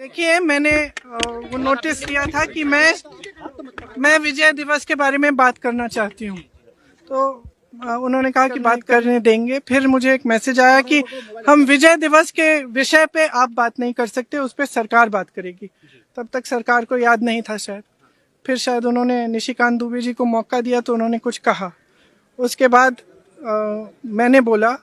देखिए, मैंने वो नोटिस किया था कि मैं विजय दिवस के बारे में बात करना चाहती हूँ, तो उन्होंने कहा कि बात करने देंगे। फिर मुझे एक मैसेज आया कि हम विजय दिवस के विषय पे आप बात नहीं कर सकते, उस पर सरकार बात करेगी। तब तक सरकार को याद नहीं था शायद। फिर शायद उन्होंने निशिकांत दुबे जी को मौका दिया तो उन्होंने कुछ कहा। उसके बाद मैंने बोला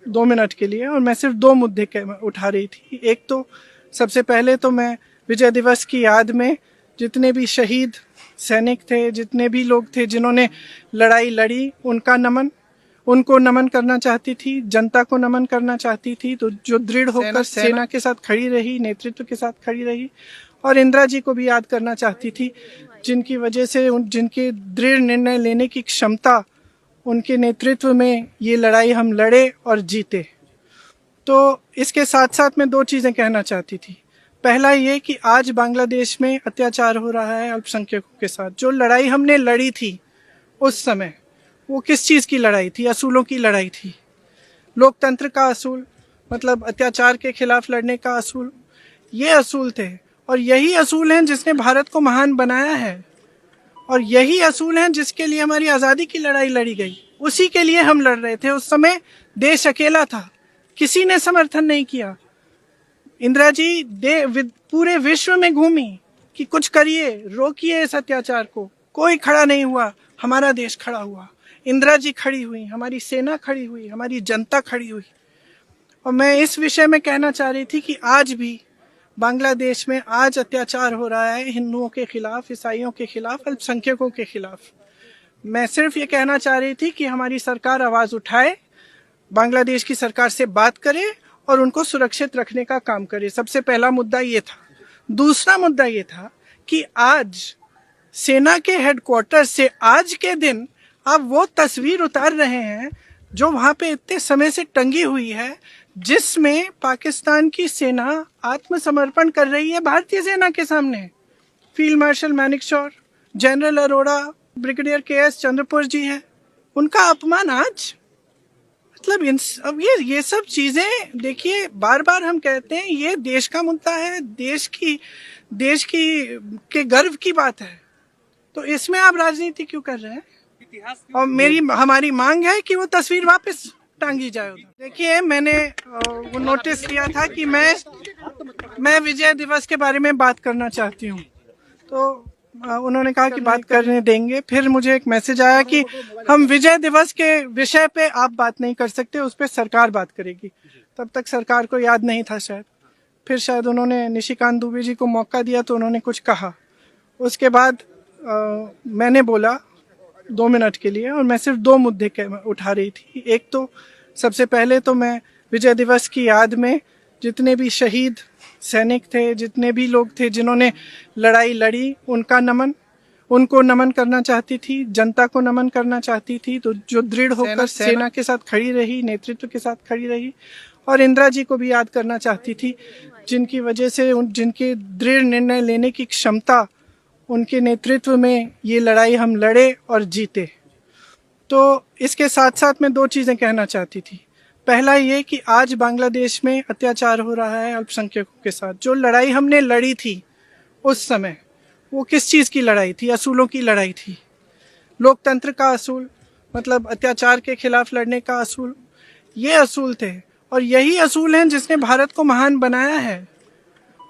2 मिनट के लिए, और मैं सिर्फ 2 मुद्दे उठा रही थी। एक तो सबसे पहले तो मैं विजय दिवस की याद में जितने भी शहीद सैनिक थे, जितने भी लोग थे जिन्होंने लड़ाई लड़ी, उनको नमन करना चाहती थी, जनता को नमन करना चाहती थी, तो जो दृढ़ होकर सेना के साथ खड़ी रही, नेतृत्व के साथ खड़ी रही। और इंदिरा जी को भी याद करना चाहती थी, जिनकी वजह से जिनके दृढ़ निर्णय लेने की क्षमता, उनके नेतृत्व में ये लड़ाई हम लड़े और जीते। तो इसके साथ साथ मैं 2 चीज़ें कहना चाहती थी। पहला ये कि आज बांग्लादेश में अत्याचार हो रहा है अल्पसंख्यकों के साथ। जो लड़ाई हमने लड़ी थी उस समय, वो किस चीज़ की लड़ाई थी? असूलों की लड़ाई थी। लोकतंत्र का असूल, मतलब अत्याचार के खिलाफ लड़ने का असूल, ये असूल थे। और यही असूल हैं जिसने भारत को महान बनाया है, और यही असूल हैं जिसके लिए हमारी आज़ादी की लड़ाई लड़ी गई। उसी के लिए हम लड़ रहे थे। उस समय देश अकेला था, किसी ने समर्थन नहीं किया। इंदिरा जी पूरे विश्व में घूमी कि कुछ करिए, रोकिए इस अत्याचार को। कोई खड़ा नहीं हुआ, हमारा देश खड़ा हुआ। इंदिरा जी खड़ी हुई, हमारी सेना खड़ी हुई, हमारी जनता खड़ी हुई। और मैं इस विषय में कहना चाह रही थी कि आज भी बांग्लादेश में आज अत्याचार हो रहा है हिंदुओं के खिलाफ, ईसाइयों के खिलाफ, अल्पसंख्यकों के खिलाफ। मैं सिर्फ ये कहना चाह रही थी कि हमारी सरकार आवाज उठाए, बांग्लादेश की सरकार से बात करे और उनको सुरक्षित रखने का काम करे। सबसे पहला मुद्दा ये था। दूसरा मुद्दा ये था कि आज सेना के हेडक्वार्टर से आज के दिन आप वो तस्वीर उतार रहे हैं जो वहां पे इतने समय से टंगी हुई है, जिसमें पाकिस्तान की सेना आत्मसमर्पण कर रही है भारतीय सेना के सामने। Field marshal Manekshaw, general Arora, brigadier K S. Chandrapur ji हैं, उनका अपमान आज। मतलब अब ये सब चीजें देखिए, बार बार हम कहते हैं ये देश का मुद्दा है, देश की के गर्व की बात है, तो इसमें आप राजनीति क्यों कर रहे हैं? और हमारी मांग है कि वो तस्वीर वापस टांगी जाए। देखिए, मैंने वो नोटिस किया था कि मैं विजय दिवस के बारे में बात करना चाहती हूँ, तो उन्होंने कहा कि बात करने देंगे। फिर मुझे एक मैसेज आया कि हम विजय दिवस के विषय पे आप बात नहीं कर सकते, उस पर सरकार बात करेगी। तब तक सरकार को याद नहीं था शायद। फिर शायद उन्होंने निशिकांत दुबे जी को मौका दिया तो उन्होंने कुछ कहा। उसके बाद मैंने बोला 2 मिनट के लिए, और मैं सिर्फ 2 मुद्दे उठा रही थी। एक तो सबसे पहले तो मैं विजय दिवस की याद में जितने भी शहीद सैनिक थे, जितने भी लोग थे जिन्होंने लड़ाई लड़ी, उनको नमन करना चाहती थी, जनता को नमन करना चाहती थी, तो जो दृढ़ होकर सेना के साथ खड़ी रही, नेतृत्व के साथ खड़ी रही। और इंदिरा जी को भी याद करना चाहती थी, जिनकी वजह से जिनके दृढ़ निर्णय लेने की क्षमता, उनके नेतृत्व में ये लड़ाई हम लड़े और जीते। तो इसके साथ साथ मैं 2 चीज़ें कहना चाहती थी। पहला ये कि आज बांग्लादेश में अत्याचार हो रहा है अल्पसंख्यकों के साथ। जो लड़ाई हमने लड़ी थी उस समय, वो किस चीज़ की लड़ाई थी? असूलों की लड़ाई थी। लोकतंत्र का असूल, मतलब अत्याचार के खिलाफ लड़ने का असूल, ये असूल थे। और यही असूल हैं जिसने भारत को महान बनाया है,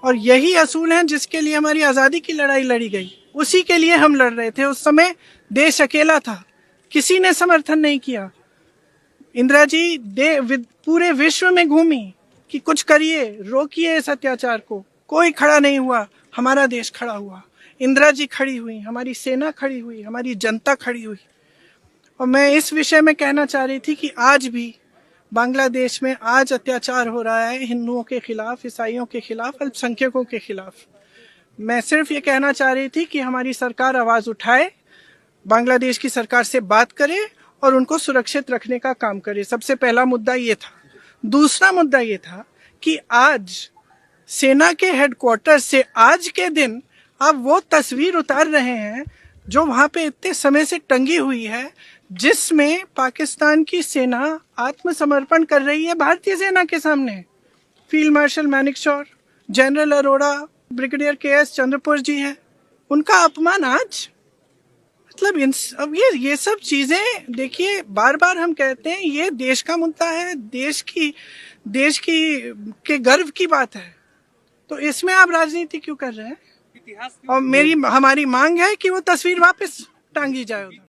और यही असूल हैं जिसके लिए हमारी आज़ादी की लड़ाई लड़ी गई। उसी के लिए हम लड़ रहे थे। उस समय देश अकेला था, किसी ने समर्थन नहीं किया। इंदिरा जी पूरे विश्व में घूमी कि कुछ करिए, रोकिए इस अत्याचार को। कोई खड़ा नहीं हुआ, हमारा देश खड़ा हुआ। इंदिरा जी खड़ी हुई, हमारी सेना खड़ी हुई, हमारी जनता खड़ी हुई। और मैं इस विषय में कहना चाह रही थी कि आज भी बांग्लादेश में आज अत्याचार हो रहा है हिंदुओं के खिलाफ, ईसाइयों के खिलाफ, अल्पसंख्यकों के खिलाफ। मैं सिर्फ ये कहना चाह रही थी कि हमारी सरकार आवाज उठाए, बांग्लादेश की सरकार से बात करे और उनको सुरक्षित रखने का काम करे। सबसे पहला मुद्दा ये था। दूसरा मुद्दा ये था कि आज सेना के हेडक्वार्टर से आज के दिन आप वो तस्वीर उतार रहे हैं जो वहां पे इतने समय से टंगी हुई है, जिसमें पाकिस्तान की सेना आत्मसमर्पण कर रही है भारतीय सेना के सामने। Field marshal Manekshaw, general Arora, brigadier K S. Chandrapur ji हैं, उनका अपमान आज, मतलब अब ये सब चीजें देखिए, बार बार हम कहते हैं ये देश का मुद्दा है, देश की के गर्व की बात है, तो इसमें आप राजनीति क्यों कर रहे हैं? और हमारी मांग है कि वो तस्वीर वापस टांगी जाए उधर।